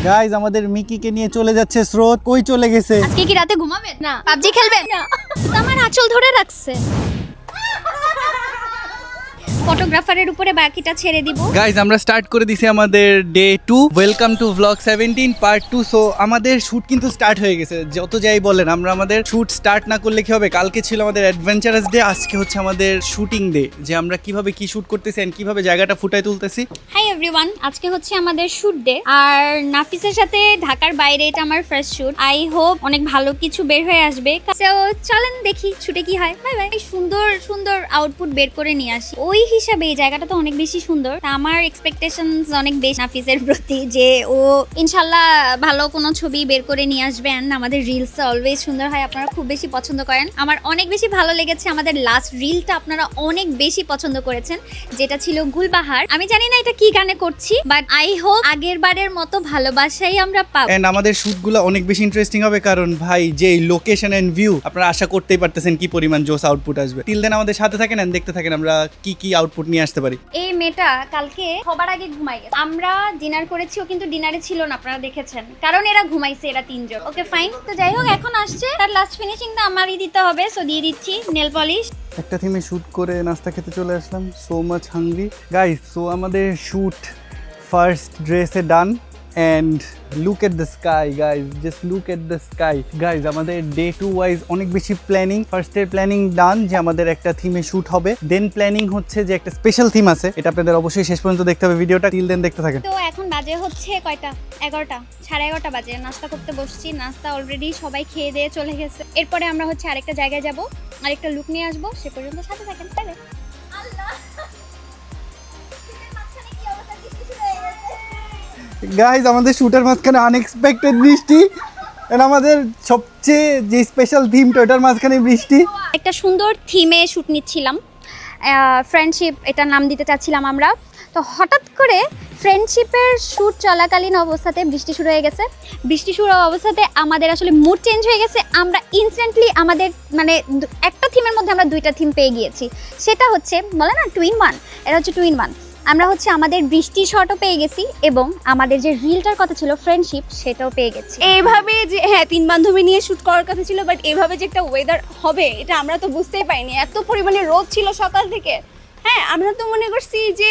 Guys আমাদের মিকিকে নিয়ে চলে যাচ্ছে স্রোত। কই চলে গেছে? আজকে কি রাতে ঘুমাবেন না? পাবজি খেলবেন না? আমার আঁচল ধরে রাখছে। ফটোগ্রাফারের উপরে বাকিটা ছেড়ে দিব। গাইস আমরা স্টার্ট করে দিছি আমাদের day 2। Welcome to blog 17 part 2। So আমাদের শুট কিন্তু স্টার্ট হয়ে গেছে। যত যাই বলেন আমরা আমাদের শুট স্টার্ট না করলে কি হবে? কালকে ছিল আমাদের অ্যাডভেঞ্চারাস ডে, আজকে হচ্ছে আমাদের শুটিং ডে, যে আমরা কিভাবে কি শুট করতেছি এন্ড কিভাবে জায়গাটা ফুটায় তুলতেছি। হাই এভরিওয়ান, আজকে হচ্ছে আমাদের শুট ডে আর নাফিসের সাথে ঢাকার বাইরে এটা আমার ফার্স্ট শুট। আই হোপ অনেক ভালো কিছু বের হয়ে আসবে। সো চলেন দেখি শুটে কি হয়। Bye bye. সুন্দর সুন্দর আউটপুট বের করে নিয়ে আসি। ওই হিসাবে এই জায়গাটা তো অনেক বেশি সুন্দর। তা আমার এক্সপেকটেশনস অনেক বেশি নাফিসের প্রতি, যে ও ইনশাল্লাহ ভালো কোনো ছবি বের করে নিয়ে আসবেন। আমাদের রিলস অলওয়েজ সুন্দর হয়, আপনারা খুব বেশি পছন্দ করেন। আমার অনেক বেশি ভালো লেগেছে আমাদের লাস্ট রিলটা, আপনারা অনেক বেশি পছন্দ করেছেন, যেটা ছিল গুলবাহার। আমি জানি না এটা কি গানে করছি, বাট আই হোপ আগের বারের মতো ভালোবাসাই আমরা পাবো। এন্ড আমাদের শুটগুলো অনেক বেশি ইন্টারেস্টিং হবে, কারণ ভাই যে লোকেশন এন্ড ভিউ আপনারা আশা করতেই পারতেছেন কি পরিমাণ জোস আউটপুট আসবে। টিল দেন আমাদের সাথে থাকেন এন্ড দেখতে থাকেন আমরা কি কি আউটপুট নিয়ে আসতে পারি। এই মেয়েটা কালকে সবার আগে ঘুমাই গেছে। আমরা ডিনার করেছি, ও কিন্তু ডিনারে ছিল না, আপনারা দেখেছেন, কারণ এরা ঘুমাইছে, এরা তিনজন। Okay fine. তো যাই হোক, এখন আসছে, তার লাস্ট ফিনিশিংটা আমারই দিতে হবে। সো দিয়ে দিচ্ছি নেল পলিশ। একটা থিমে শুট করে নাস্তা খেতে চলে আসলাম। So much hungry guys. So আমাদের শুট ফার্স্ট ড্রেসে done and look at the sky guys, just look at the sky guys. আমাদের ডে 2 ওয়াইজ অনেক বেশি প্ল্যানিং। ফার্স্টের প্ল্যানিং ডান, যে আমাদের একটা থিমে শুট হবে। দেন প্ল্যানিং হচ্ছে যে একটা স্পেশাল থিম আছে, এটা আপনাদের অবশ্যই শেষ পর্যন্ত দেখতে হবে ভিডিওটা। টিল দেন দেখতে থাকেন। তো এখন বাজে হচ্ছে কয়টা? 11টা, 11:30 বাজে। নাস্তা করতে বসছি, নাস্তা অলরেডি সবাই খেয়ে দিয়ে চলে গেছে। এরপরে আমরা হচ্ছে আরেকটা জায়গায় যাব, আরেকটা লুক নিয়ে আসবো। সে পর্যন্ত সাথে থাকেন। গাইজ আমাদের শুটের মাঝখানে আনএক্সপেক্টেড বৃষ্টি, আর আমাদের সবচেয়ে যে স্পেশাল থিমটা ওটার মাঝখানে বৃষ্টি। একটা সুন্দর থিমে শুট নিচ্ছিলাম, ফ্রেন্ডশিপ এটা নাম দিতে চাচ্ছিলাম আমরা। তো হঠাৎ করে ফ্রেন্ডশিপের শ্যুট চলাকালীন অবস্থাতে বৃষ্টি শুরু হয়ে গেছে। বৃষ্টি শুরু অবস্থাতে আমাদের আসলে মুড চেঞ্জ হয়ে গেছে। আমরা ইনস্ট্যান্টলি আমাদের মানে একটা থিমের মধ্যে আমরা দুইটা থিম পেয়ে গিয়েছি। সেটা হচ্ছে বলে না টুইন ওয়ান, এটা হচ্ছে টুইন ওয়ান। আমরা হচ্ছে আমাদের বৃষ্টি শটও পেয়ে গেছি এবং আমাদের যে রিলটার কথা ছিল ফ্রেন্ডশিপ, সেটাও পেয়ে গেছি। এইভাবে যে হ্যাঁ 3 বান্ধবী নিয়ে শ্যুট করার কথা ছিল, বাট এইভাবে যে একটা ওয়েদার হবে এটা আমরা তো বুঝতেই পারিনি। এত পরিমাণে রোদ ছিল সকাল থেকে। হ্যাঁ, আমরা তো মনে করছি যে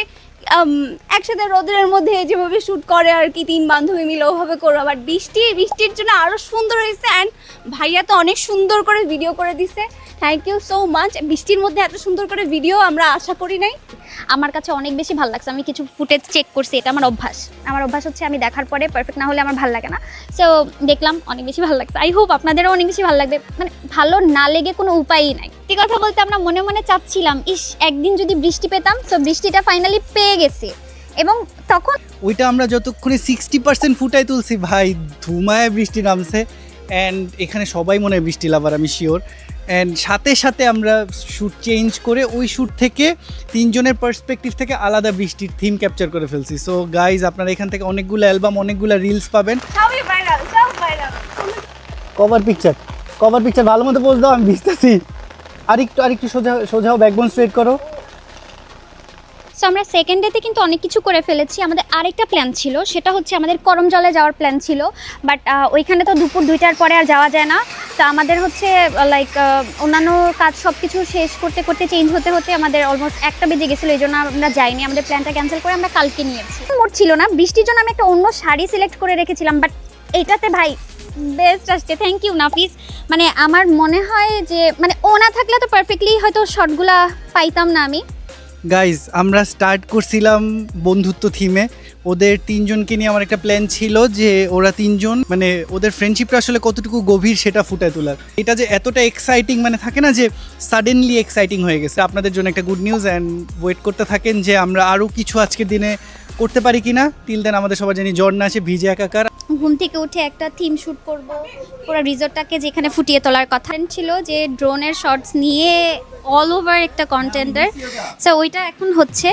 একসাথে রোদের মধ্যে যেভাবে শ্যুট করে আর কি 3 বান্ধবী মিলে ওভাবে করবো, বাট বৃষ্টির জন্য আরও সুন্দর হয়েছে। অ্যান্ড ভাইয়া তো অনেক সুন্দর করে ভিডিও করে দিছে, থ্যাংক ইউ সো মাচ। বৃষ্টির মধ্যে এত সুন্দর করে ভিডিও আমরা আশা করি নাই। আমার কাছে অনেক বেশি ভালো লাগছে। আমি কিছু ফুটেজ চেক করছি, এটা আমার অভ্যাস। আমার অভ্যাস হচ্ছে আমি দেখার পরে পারফেক্ট না হলে আমার ভালো লাগে না। সো দেখলাম, অনেক বেশি ভালো লাগছে। আই হোপ আপনাদেরও অনেক বেশি ভালো লাগবে। মানে ভালো না লেগে কোনো উপায়ই নাই। সত্যি কথা বলতে আমরা মনে মনে চাচ্ছিলাম একদিন যদি বৃষ্টি পেতাম। সো বৃষ্টিটা ফাইনালি পেয়ে গেছি এবং তখন ওইটা আমরা যতক্ষণে 60% ফুটাই তুলছি ভাই, ধুমায় বৃষ্টি নামছে। অ্যান্ড এখানে সবাই মনে হয় বৃষ্টি লাভার, আমি শিওর। অ্যান্ড সাথে সাথে আমরা শ্যুট চেঞ্জ করে ওই শ্যুট থেকে তিনজনের পার্সপেক্টিভ থেকে আলাদা বৃষ্টির থিম ক্যাপচার করে ফেলছি। সো গাইজ আপনারা এখান থেকে অনেকগুলো অ্যালবাম, অনেকগুলো রিলস পাবেন। সবই ভাইরাল, সব ভাইরাল। কভার পিকচার ভালো মতো পোজ দাও, আমি ভিজতেছি। আরেকটু সোজাও, ব্যাকবোন স্ট্রেট করো। সো আমরা সেকেন্ড ডেতে কিন্তু অনেক কিছু করে ফেলেছি। আমাদের আরেকটা প্ল্যান ছিল, সেটা হচ্ছে আমাদের করমজলে যাওয়ার প্ল্যান ছিল, বাট ওইখানে তো দুপুর 2টার পরে আর যাওয়া যায় না। তো আমাদের হচ্ছে লাইক অন্যান্য কাজ সব কিছু শেষ করতে করতে চেঞ্জ হতে হতে আমাদের অলমোস্ট 1টা বেজে গেছিলো। এই জন্য আমরা যাইনি, আমাদের প্ল্যানটা ক্যান্সেল করে আমরা কালকে নিয়েছি। মোট ছিল না, বৃষ্টির জন্য আমি একটা অন্য শাড়ি সিলেক্ট করে রেখেছিলাম, বাট এইটাতে ভাই বেস্ট আসছে। থ্যাংক ইউ নাফিস। মানে আমার মনে হয় যে মানে ও না থাকলে তো পারফেক্টলি হয়তো শটগুলা পাইতাম না আমি। গাইজ আমরা স্টার্ট করছিলাম বন্ধুত্ব থিমে। ওদের তিনজনকে নিয়ে আমার একটা প্ল্যান ছিল যে ওরা তিনজন মানে ওদের ফ্রেন্ডশিপটা আসলে কতটুকু গভীর সেটা ফুটায় তোলার। এটা যে এতটা এক্সাইটিং, মানে থাকে না যে সাডেনলি এক্সাইটিং হয়ে গেছে। আপনাদের জন্য একটা গুড নিউজ, অ্যান্ড ওয়েট করতে থাকেন যে আমরা আরও কিছু আজকের দিনে করতে পারি কিনা। টিল দেন আমাদের সবার জানি জ্বর না আসে, ভিজে একাকার। ঘুম থেকে উঠে একটা থিম শ্যুট করব, পুরো রিসর্টটাকে যেখানে ফুটিয়ে তোলার কথা ছিল, যে ড্রোনের শটস নিয়ে অল ওভার একটা কন্টেন্টার। সো ওইটা এখন হচ্ছে,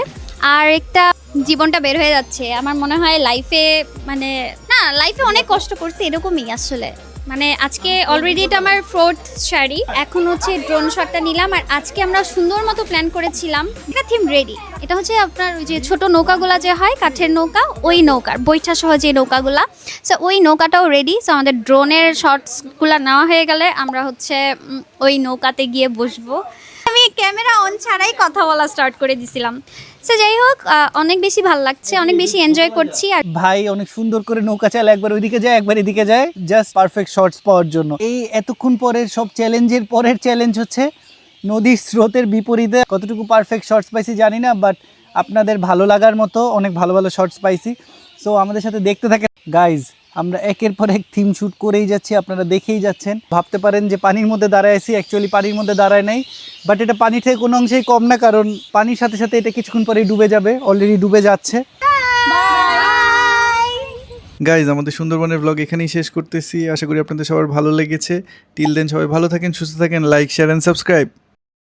আর একটা জীবনটা বের হয়ে যাচ্ছে। আমার মনে হয় লাইফে মানে না, লাইফে অনেক কষ্ট করছি, এরকমই আসলে মানে আজকে অলরেডি এটা আমার 4th শাড়ি, এখন হচ্ছে ড্রোন শটটা নিলাম। আর আজকে আমরা সুন্দর মতো প্ল্যান করেছিলাম, এটা থিম রেডি। এটা হচ্ছে আপনার ওই যে ছোট নৌকাগুলা যে হয় কাঠের নৌকা, ওই নৌকার বৈঠা সহ যে নৌকাগুলা, সো ওই নৌকাটাও রেডি। সো আমাদের ড্রোনের শটসগুলো নেওয়া হয়ে গেলে আমরা হচ্ছে ওই নৌকাতে গিয়ে বসবো। আমি ক্যামেরা অন ছাড়াই কথা বলা স্টার্ট করে দিছিলাম। সো যাই হোক, অনেক বেশি ভালো লাগছে, অনেক বেশি এনজয় করছি। আর ভাই অনেক সুন্দর করে নৌকা চালায়, একবার ওইদিকে যায় একবার এদিকে যায়, জাস্ট পারফেক্ট শর্টস পাওয়ার জন্য। এই এতক্ষণ পরের সব চ্যালেঞ্জের পরের চ্যালেঞ্জ হচ্ছে নদীর স্রোতের বিপরীতে কতটুকু পারফেক্ট শর্টস পাইছি জানি না, বাট আপনাদের ভালো লাগার মতো অনেক ভালো ভালো শর্টস পাইছি। সো আমাদের সাথে দেখতে থাকেন গাইজ। আমরা একের পর এক থিম শ্যুট করেই যাচ্ছি, আপনারা দেখেই যাচ্ছেন। ভাবতে পারেন যে পানির মধ্যে দাঁড়ায় আছি, অ্যাকচুয়ালি পানির মধ্যে দাঁড়ায় নাই, বাট এটা পানির থেকে কোনো অংশেই কম না, কারণ পানির সাথে সাথে এটা কিছুক্ষণ পরেই ডুবে যাবে, অলরেডি ডুবে যাচ্ছে। গাইজ, আমাদের সুন্দরবনের ব্লগ এখানেই শেষ করতেছি। আশা করি আপনাদের সবার ভালো লেগেছে। টিল দেন সবাই ভালো থাকেন, সুস্থ থাকেন, লাইক, শেয়ার অ্যান্ড সাবস্ক্রাইব।